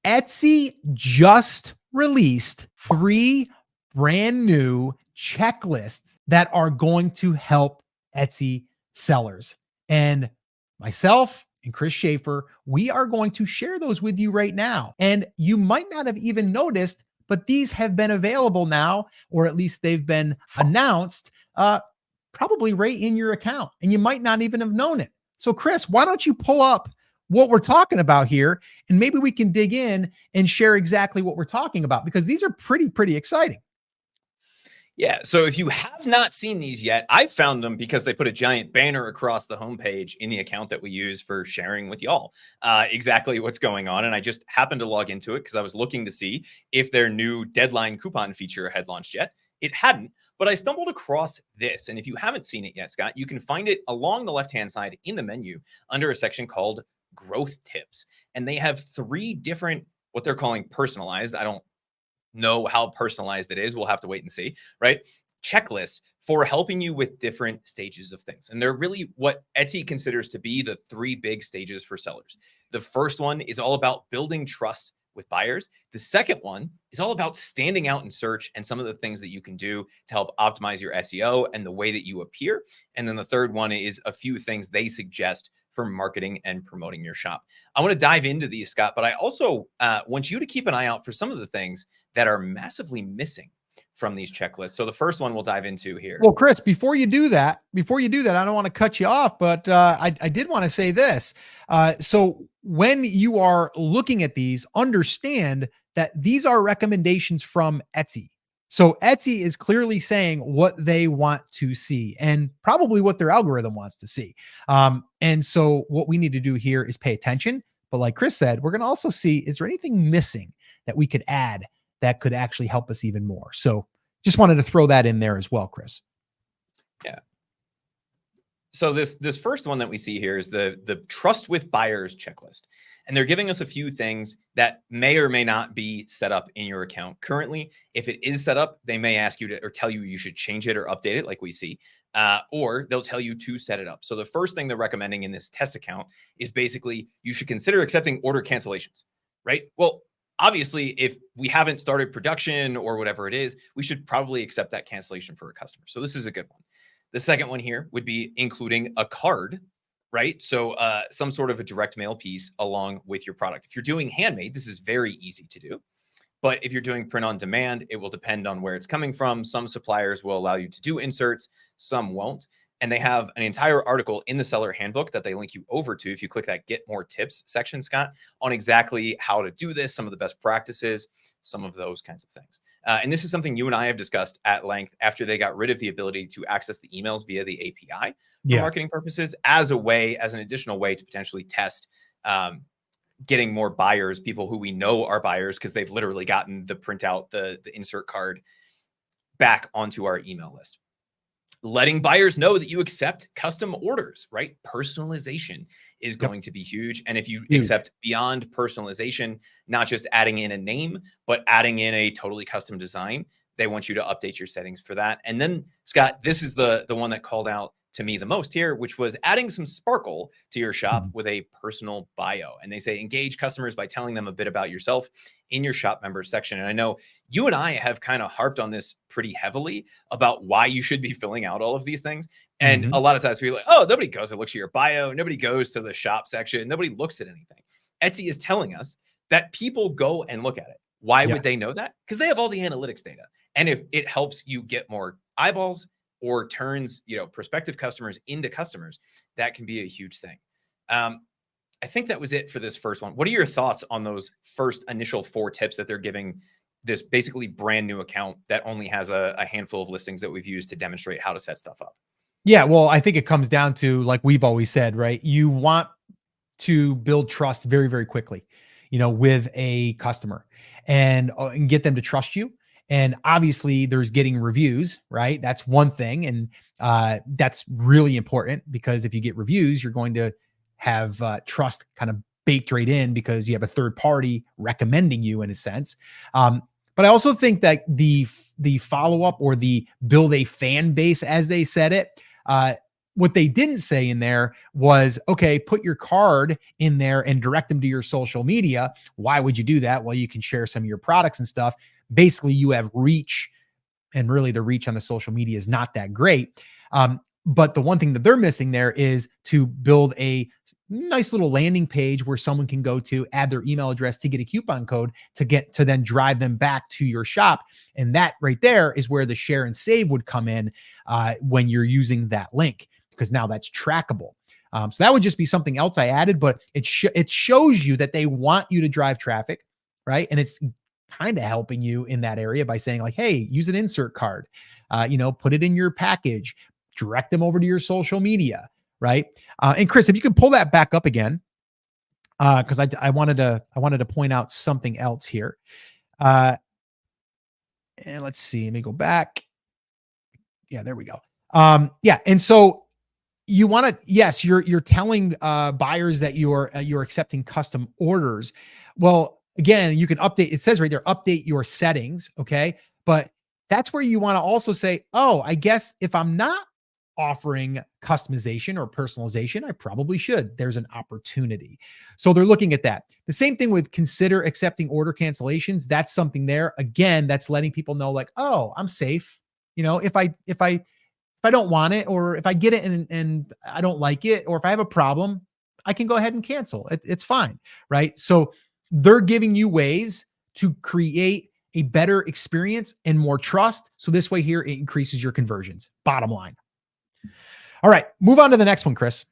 Etsy just released 3 brand new checklists that are going to help Etsy sellers. And myself and Chris Schaefer, we are going to share those with you right now. And you might not have even noticed, but these have been available now, or at least they've been announced, probably right in your account. And you might not even have known it. So, Chris, why don't you pull up what we're talking about here, and maybe we can dig in and share exactly what we're talking about, because these are pretty exciting. Yeah, so if you have not seen these yet, I found them because they put a giant banner across the homepage in the account that we use for sharing with y'all exactly what's going on. And I just happened to log into it because I was looking to see if their new deadline coupon feature had launched yet. It hadn't, but I stumbled across this. And if you haven't seen it yet, Scott, you can find it along the left-hand side in the menu under a section called Growth Tips. And they have 3 different, what they're calling personalized. I don't know how personalized it is. We'll have to wait and see, right? Checklists for helping you with different stages of things. And they're really what Etsy considers to be the 3 big stages for sellers. The first one is all about building trust with buyers. The second one is all about standing out in search and some of the things that you can do to help optimize your SEO and the way that you appear. And then the third one is a few things they suggest for marketing and promoting your shop. I want to dive into these, Scott, but I also want you to keep an eye out for some of the things that are massively missing from these checklists. So the first one we'll dive into here. Well, Chris, before you do that, I don't want to cut you off, but I did want to say this. So when you are looking at these, understand that these are recommendations from Etsy. So Etsy is clearly saying what they want to see and probably what their algorithm wants to see. And so what we need to do here is pay attention. But like Chris said, we're going to also see, is there anything missing that we could add that could actually help us even more? So just wanted to throw that in there as well, Chris. Yeah. So this first one that we see here is the trust with buyers checklist. And they're giving us a few things that may or may not be set up in your account currently. If it is set up, they may ask you to, or tell you you should change it or update it like we see, or they'll tell you to set it up. So the first thing they're recommending in this test account is basically you should consider accepting order cancellations, right? Well, obviously, if we haven't started production or whatever it is, we should probably accept that cancellation for a customer. So this is a good one. The second one here would be including a card, right? So some sort of a direct mail piece along with your product. If you're doing handmade, this is very easy to do. But if you're doing print on demand, it will depend on where it's coming from. Some suppliers will allow you to do inserts, some won't. And they have an entire article in the seller handbook that they link you over to if you click that Get More Tips section, Scott, on exactly how to do this, some of the best practices, some of those kinds of things. And this is something you and I have discussed at length after they got rid of the ability to access the emails via the API for marketing purposes as an additional way to potentially test getting more buyers, people who we know are buyers because they've literally gotten the printout, the insert card back onto our email list. Letting buyers know that you accept custom orders, right? Personalization is going to be huge. And if you accept beyond personalization, not just adding in a name, but adding in a totally custom design, they want you to update your settings for that. And then, Scott, this is the one that called out to me the most here, which was adding some sparkle to your shop with a personal bio. And they say engage customers by telling them a bit about yourself in your shop members section. And I know you and I have kind of harped on this pretty heavily about why you should be filling out all of these things. And a lot of times people are like, oh, nobody goes and looks at your bio. Nobody goes to the shop section. Nobody looks at anything. Etsy is telling us that people go and look at it. Why would they know that? Because they have all the analytics data. And if it helps you get more eyeballs or turns, prospective customers into customers, that can be a huge thing. I think that was it for this first one. What are your thoughts on those first initial 4 tips that they're giving this basically brand new account that only has a handful of listings that we've used to demonstrate how to set stuff up? Yeah, well, I think it comes down to, like we've always said, right? You want to build trust very, very quickly, with a customer and get them to trust you. And obviously there's getting reviews, right? That's one thing. And that's really important because if you get reviews, you're going to have trust kind of baked right in because you have a third party recommending you in a sense. But I also think that the follow-up or the build a fan base, as they said it, what they didn't say in there was, okay, put your card in there and direct them to your social media. Why would you do that? Well, you can share some of your products and stuff. Basically, you have reach, and really the reach on the social media is not that great. But the one thing that they're missing there is to build a nice little landing page where someone can go to add their email address to get a coupon code to get to then drive them back to your shop. And that right there is where the share and save would come in when you're using that link, because now that's trackable. So that would just be something else I added, but it shows you that they want you to drive traffic, right? And it's kind of helping you in that area by saying like, hey, use an insert card, put it in your package, direct them over to your social media, right? And Chris, if you can pull that back up again, because I wanted to point out something else here. And let's see, let me go back. Yeah, there we go. Yeah, and so you want to, yes, you're telling buyers that you're accepting custom orders. Well, again, you can update, it says right there, update your settings, okay? But that's where you want to also say, oh, I guess if I'm not offering customization or personalization, I probably should. There's an opportunity. So they're looking at that. The same thing with consider accepting order cancellations. That's something there. Again, that's letting people know like, oh, I'm safe. If I don't want it, or if I get it and I don't like it, or if I have a problem, I can go ahead and cancel. It's fine, right? So they're giving you ways to create a better experience and more trust. So this way here, it increases your conversions. Bottom line. All right, move on to the next one, Chris.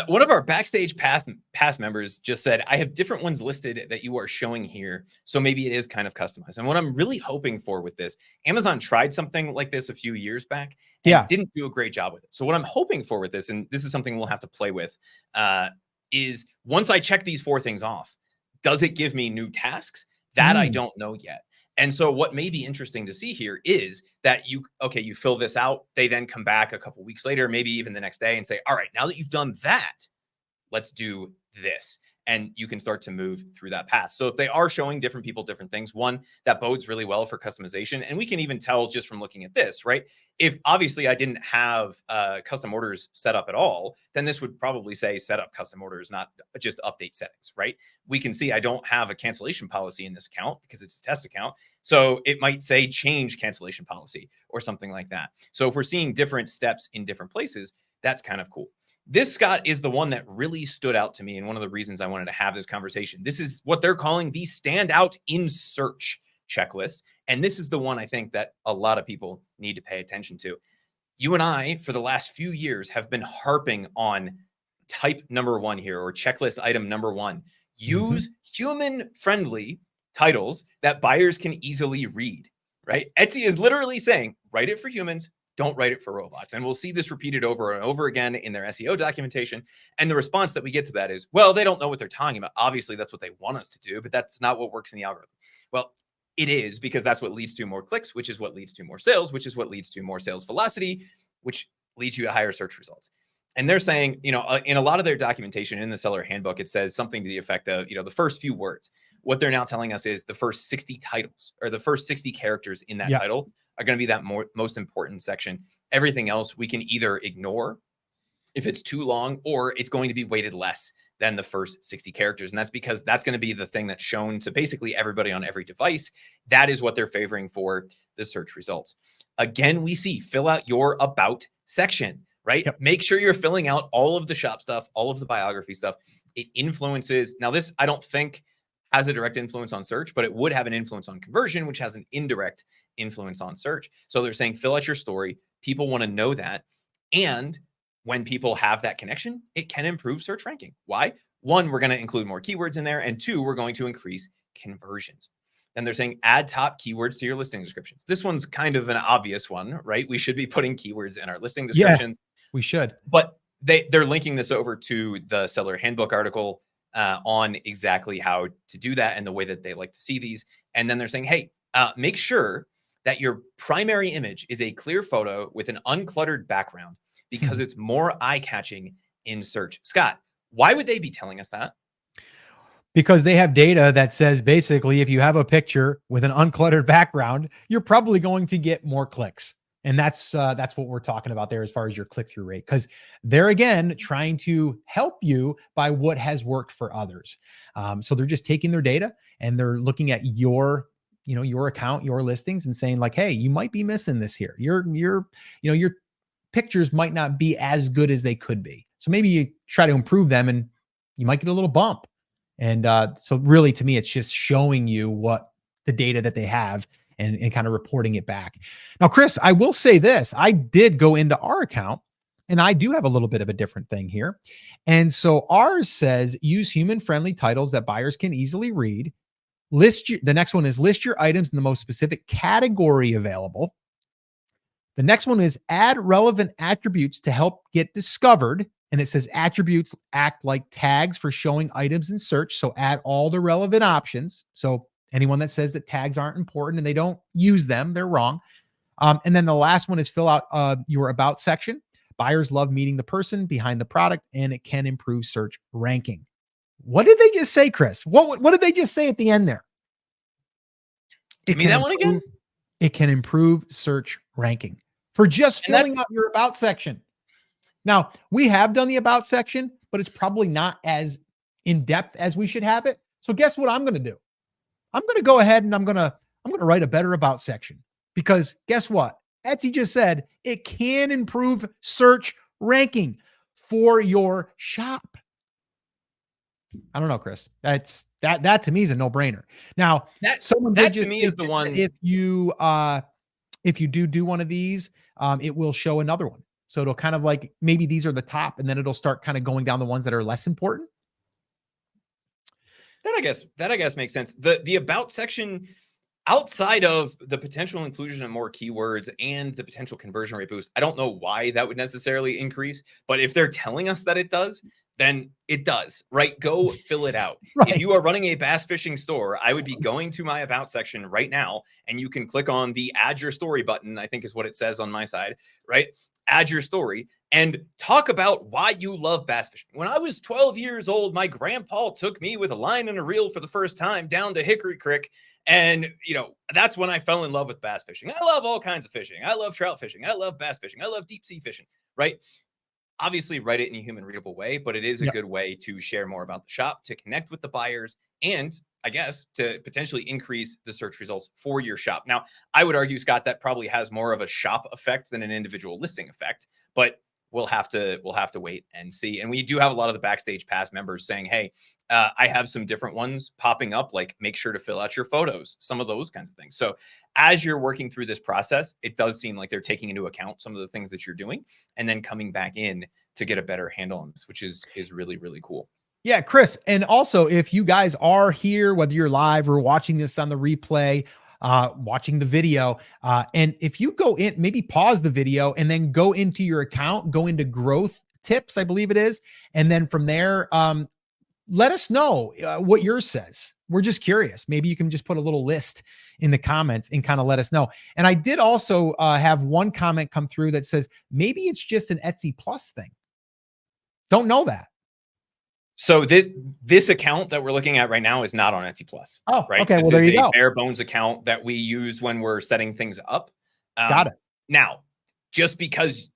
One of our backstage pass members just said, I have different ones listed that you are showing here. So maybe it is kind of customized. And what I'm really hoping for with this, Amazon tried something like this a few years back and didn't do a great job with it. So what I'm hoping for with this, and this is something we'll have to play with, is once I check these 4 things off, does it give me new tasks? That I don't know yet. And so what may be interesting to see here is that you fill this out. They then come back a couple weeks later, maybe even the next day, and say, all right, now that you've done that, let's do this. And you can start to move through that path. So if they are showing different people different things, one, that bodes really well for customization. And we can even tell just from looking at this, right? If obviously I didn't have custom orders set up at all, then this would probably say set up custom orders, not just update settings, right? We can see I don't have a cancellation policy in this account because it's a test account. So it might say change cancellation policy or something like that. So if we're seeing different steps in different places, that's kind of cool. This, Scott, is the one that really stood out to me, and one of the reasons I wanted to have this conversation. This is what they're calling the Standout in Search checklist, and this is the one I think that a lot of people need to pay attention to. You and I, for the last few years, have been harping on type number 1 here, or checklist item number 1. Use human-friendly titles that buyers can easily read, right? Etsy is literally saying, write it for humans, don't write it for robots. And we'll see this repeated over and over again in their SEO documentation. And the response that we get to that is, well, they don't know what they're talking about. Obviously, that's what they want us to do, but that's not what works in the algorithm. Well, it is, because that's what leads to more clicks, which is what leads to more sales, which is what leads to more sales velocity, which leads you to higher search results. And they're saying, in a lot of their documentation in the seller handbook, it says something to the effect of, the first few words. What they're now telling us is the first 60 titles, or the first 60 characters in that title, are going to be that most important section. Everything else we can either ignore if it's too long, or it's going to be weighted less than the first 60 characters. And that's because that's going to be the thing that's shown to basically everybody on every device. That is what they're favoring for the search results. Again, we see fill out your about section, right? Yep. Make sure you're filling out all of the shop stuff, all of the biography stuff. It influences. Now, this I don't think has a direct influence on search, but it would have an influence on conversion, which has an indirect influence on search. So they're saying fill out your story. People want to know that. And when people have that connection, it can improve search ranking. Why? 1, we're going to include more keywords in there. And 2, we're going to increase conversions. And they're saying add top keywords to your listing descriptions. This one's kind of an obvious one, right? We should be putting keywords in our listing descriptions. Yeah, we should. But they're linking this over to the seller handbook article on exactly how to do that and the way that they like to see these. And then they're saying, hey, make sure that your primary image is a clear photo with an uncluttered background, because it's more eye-catching in search. Scott, why would they be telling us that? Because they have data that says basically if you have a picture with an uncluttered background, you're probably going to get more clicks. And that's what we're talking about there as far as your click-through rate, because they're again trying to help you by what has worked for others. So they're just taking their data and they're looking at your, your account, your listings, and saying like, hey, you might be missing this here. Your pictures might not be as good as they could be. So maybe you try to improve them and you might get a little bump. And so really to me, it's just showing you what the data that they have and kind of reporting it back. Now, Chris, I will say this. I did go into our account and I do have a little bit of a different thing here. And so ours says use human friendly titles that buyers can easily read. The next one is list your items in the most specific category available. The next one is add relevant attributes to help get discovered. And it says attributes act like tags for showing items in search. So add all the relevant options. So anyone that says that tags aren't important and they don't use them, they're wrong. And then the last one is fill out your about section. Buyers love meeting the person behind the product, and it can improve search ranking. What did they just say, Chris? What did they just say at the end there? Give me that one again. It can improve search ranking for just filling out your about section. Now, we have done the about section, but it's probably not as in depth as we should have it. So guess what I'm going to do? I'm going to go ahead and I'm going to write a better about section, because guess what? Etsy just said it can improve search ranking for your shop. I don't know, Chris. That to me is a no-brainer. Now, that to me is the one. If you do one of these, it will show another one. So it'll kind of like, maybe these are the top, and then it'll start kind of going down the ones that are less important. That I guess makes sense. The about section, outside of the potential inclusion of more keywords and the potential conversion rate boost, I don't know why that would necessarily increase, but if they're telling us that it does, then it does, right? Go fill it out. Right. If you are running a bass fishing store, I would be going to my about section right now, and you can click on the add your story button, I think is what it says on my side, right? Add your story and talk about why you love bass fishing. When I was 12 years old, my grandpa took me with a line and a reel for the first time down to Hickory Creek. And, that's when I fell in love with bass fishing. I love all kinds of fishing. I love trout fishing. I love bass fishing. I love deep sea fishing, right? Obviously, write it in a human readable way, but it is a good way to share more about the shop, to connect with the buyers, and I guess to potentially increase the search results for your shop. Now, I would argue, Scott, that probably has more of a shop effect than an individual listing effect, but we'll have to wait and see. And we do have a lot of the Backstage Pass members saying, hey, I have some different ones popping up, like make sure to fill out your photos, some of those kinds of things. So as you're working through this process, it does seem like they're taking into account some of the things that you're doing and then coming back in to get a better handle on this, which is really, really cool. Yeah, Chris. And also, if you guys are here, whether you're live or watching this on the replay, watching the video, and if you go in, maybe pause the video and then go into your account, go into growth tips, I believe it is. And then from there, let us know what yours says. We're just curious. Maybe you can just put a little list in the comments and kind of let us know. And I did also have one comment come through that says, maybe it's just an Etsy Plus thing. Don't know that. So this account that we're looking at right now is not on Etsy Plus. Oh, right. Okay. This well, there you is go. a bare bones account that we use when we're setting things up. Got it. Now, just because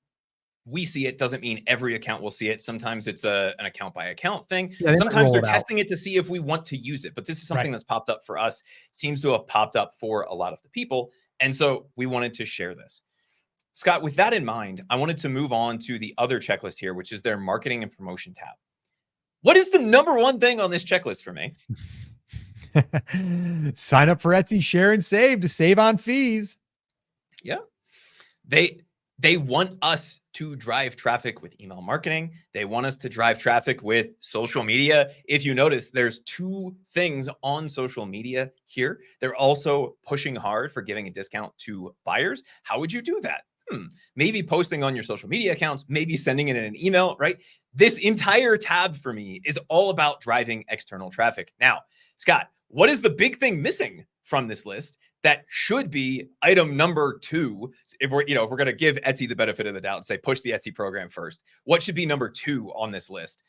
we see it doesn't mean every account will see it. Sometimes it's an account by account thing. Yeah, sometimes they're testing it to see if we want to use it. But this is something that's popped up for us. It seems to have popped up for a lot of the people. And so we wanted to share this. Scott, with that in mind, I wanted to move on to the other checklist here, which is their marketing and promotion tab. What is the number one thing on this checklist for me? Sign up for Etsy, share and save to save on fees. Yeah. They want us to drive traffic with email marketing. They want us to drive traffic with social media. If you notice, there's two things on social media here. They're also pushing hard for giving a discount to buyers. How would you do that? Maybe posting on your social media accounts, maybe sending it in an email, right? This entire tab for me is all about driving external traffic. Now, Scott, what is the big thing missing from this list that should be item number 2? If we're going to give Etsy the benefit of the doubt and say, push the Etsy program first, what should be number 2 on this list?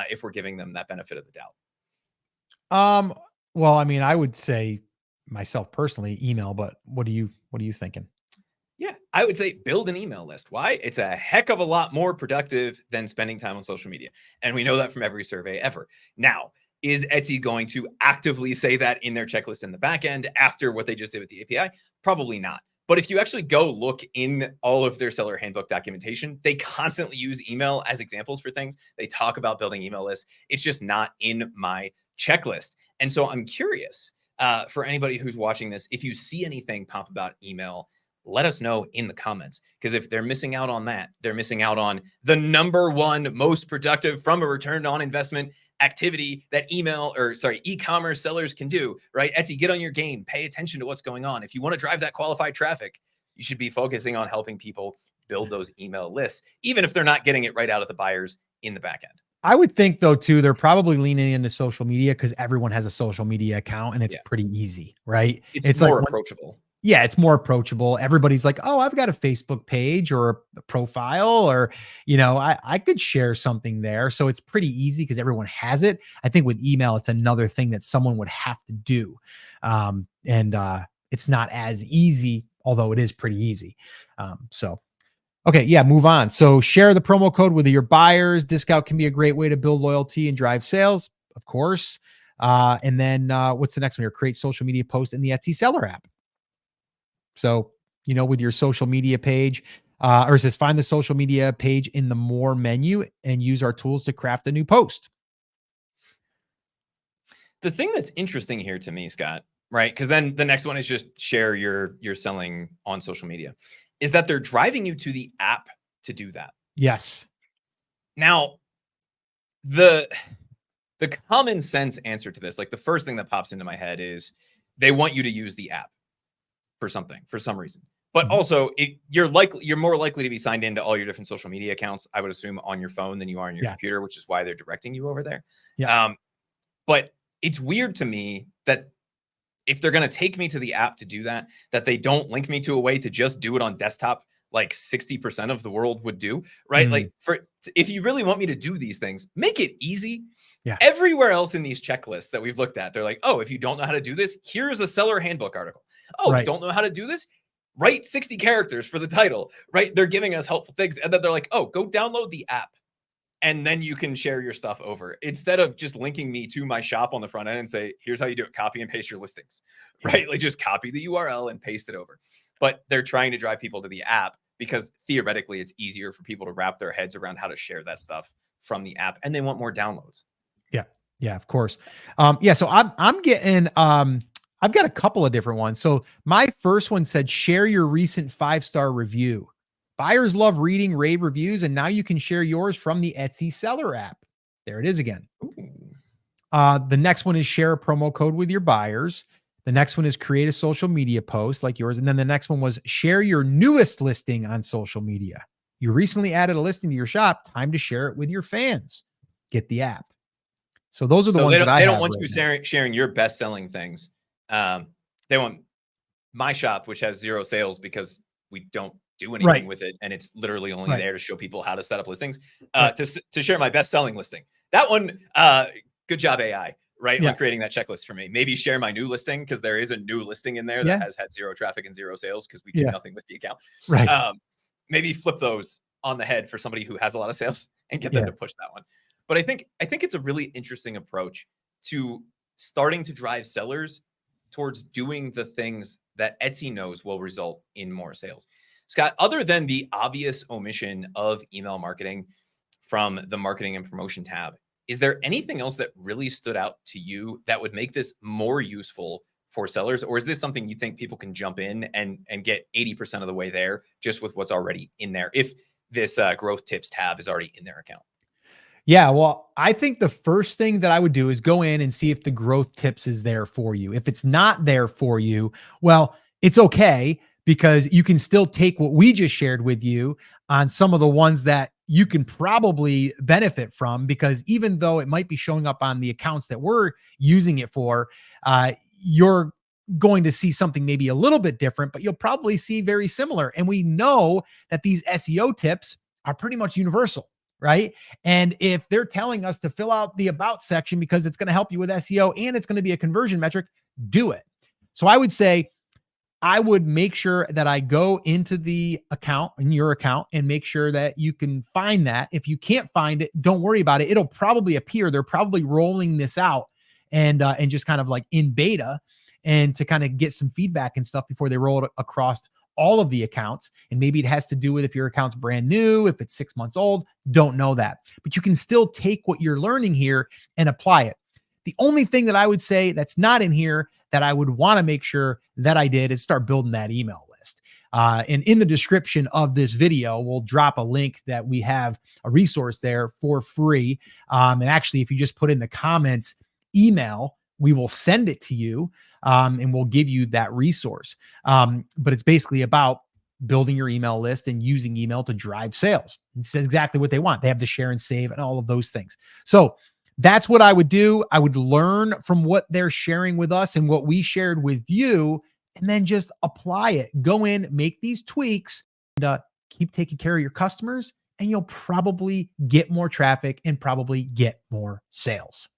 If we're giving them that benefit of the doubt? Well, I mean, I would say myself personally, email, but what are you thinking? Yeah, I would say build an email list. Why? It's a heck of a lot more productive than spending time on social media. And we know that from every survey ever. Now, is Etsy going to actively say that in their checklist in the back end after what they just did with the API? Probably not. But if you actually go look in all of their seller handbook documentation, they constantly use email as examples for things. They talk about building email lists. It's just not in my checklist. And so I'm curious for anybody who's watching this, if you see anything pop about email, let us know in the comments. Because if they're missing out on that, they're missing out on the number one most productive from a return on investment activity that e-commerce sellers can do, right? Etsy, get on your game, pay attention to what's going on. If you want to drive that qualified traffic, you should be focusing on helping people build those email lists, even if they're not getting it right out of the buyers in the back end. I would think though, too, they're probably leaning into social media because everyone has a social media account and it's pretty easy, right? It's like more approachable. Yeah, it's more approachable. Everybody's like, oh, I've got a Facebook page or a profile, or, I could share something there. So it's pretty easy because everyone has it. I think with email, it's another thing that someone would have to do. And it's not as easy, although it is pretty easy. Okay, yeah, move on. So share the promo code with your buyers. Discount can be a great way to build loyalty and drive sales, of course. And then what's the next one here? Create social media posts in the Etsy seller app. So, with your social media page, or it says find the social media page in the more menu and use our tools to craft a new post. The thing that's interesting here to me, Scott, right? Because then the next one is just share your selling on social media, is that they're driving you to the app to do that. Yes. Now, the common sense answer to this, like the first thing that pops into my head is they want you to use the app for something, for some reason. But also you're more likely to be signed into all your different social media accounts, I would assume, on your phone than you are on your computer, which is why they're directing you over there. Yeah. But it's weird to me that if they're going to take me to the app to do that, that they don't link me to a way to just do it on desktop, like 60% of the world would do, right? Like if you really want me to do these things, make it easy. Yeah. Everywhere else in these checklists that we've looked at, they're like, oh, if you don't know how to do this, here's a seller handbook article. Oh, don't know how to do this? Write 60 characters for the title, right? They're giving us helpful things. And then they're like, oh, go download the app and then you can share your stuff over, instead of just linking me to my shop on the front end and say, here's how you do it. Copy and paste your listings, right? Like just copy the URL and paste it over. But they're trying to drive people to the app because theoretically it's easier for people to wrap their heads around how to share that stuff from the app, and they want more downloads. Yeah. Yeah, of course. So I'm getting, I've got a couple of different ones. So my first one said, share your recent 5-star review. Buyers love reading rave reviews, and now you can share yours from the Etsy seller app. There it is again. The next one is share a promo code with your buyers. The next one is create a social media post like yours. And then the next one was share your newest listing on social media. You recently added a listing to your shop. Time to share it with your fans. Get the app. So those are the ones that I don't want you sharing your best-selling things. They want my shop, which has 0 sales because we don't do anything with it, and it's literally only there to show people how to set up listings. To share my best-selling listing. That one, good job AI, right? On creating that checklist for me. Maybe share my new listing, because there is a new listing in there that has had 0 traffic and 0 sales because we do nothing with the account. Right. Maybe flip those on the head for somebody who has a lot of sales and get them to push that one. But I think it's a really interesting approach to starting to drive sellers towards doing the things that Etsy knows will result in more sales. Scott, other than the obvious omission of email marketing from the marketing and promotion tab, is there anything else that really stood out to you that would make this more useful for sellers? Or is this something you think people can jump in and get 80% of the way there just with what's already in there, if this growth tips tab is already in their account? Yeah, well, I think the first thing that I would do is go in and see if the growth tips is there for you. If it's not there for you, well, it's okay, because you can still take what we just shared with you on some of the ones that you can probably benefit from, because even though it might be showing up on the accounts that we're using it for, you're going to see something maybe a little bit different, but you'll probably see very similar. And we know that these SEO tips are pretty much universal. Right. And if they're telling us to fill out the about section because it's going to help you with SEO and it's going to be a conversion metric, do it. So I would say I would make sure that I go into the account, in your account, and make sure that you can find that. If you can't find it, don't worry about it. It'll probably appear. They're probably rolling this out and just kind of like in beta, and to kind of get some feedback and stuff before they roll it across all of the accounts. And maybe it has to do with if your account's brand new, if it's 6 months old, don't know that. But you can still take what you're learning here and apply it. The only thing that I would say that's not in here that I would want to make sure that I did is start building that email list. And in the description of this video, we'll drop a link that we have a resource there for free. And actually, if you just put in the comments email, we will send it to you, and we'll give you that resource. But it's basically about building your email list and using email to drive sales. It says exactly what they want. They have the share and save and all of those things. So that's what I would do. I would learn from what they're sharing with us and what we shared with you, and then just apply it. Go in, make these tweaks, and keep taking care of your customers, and you'll probably get more traffic and probably get more sales.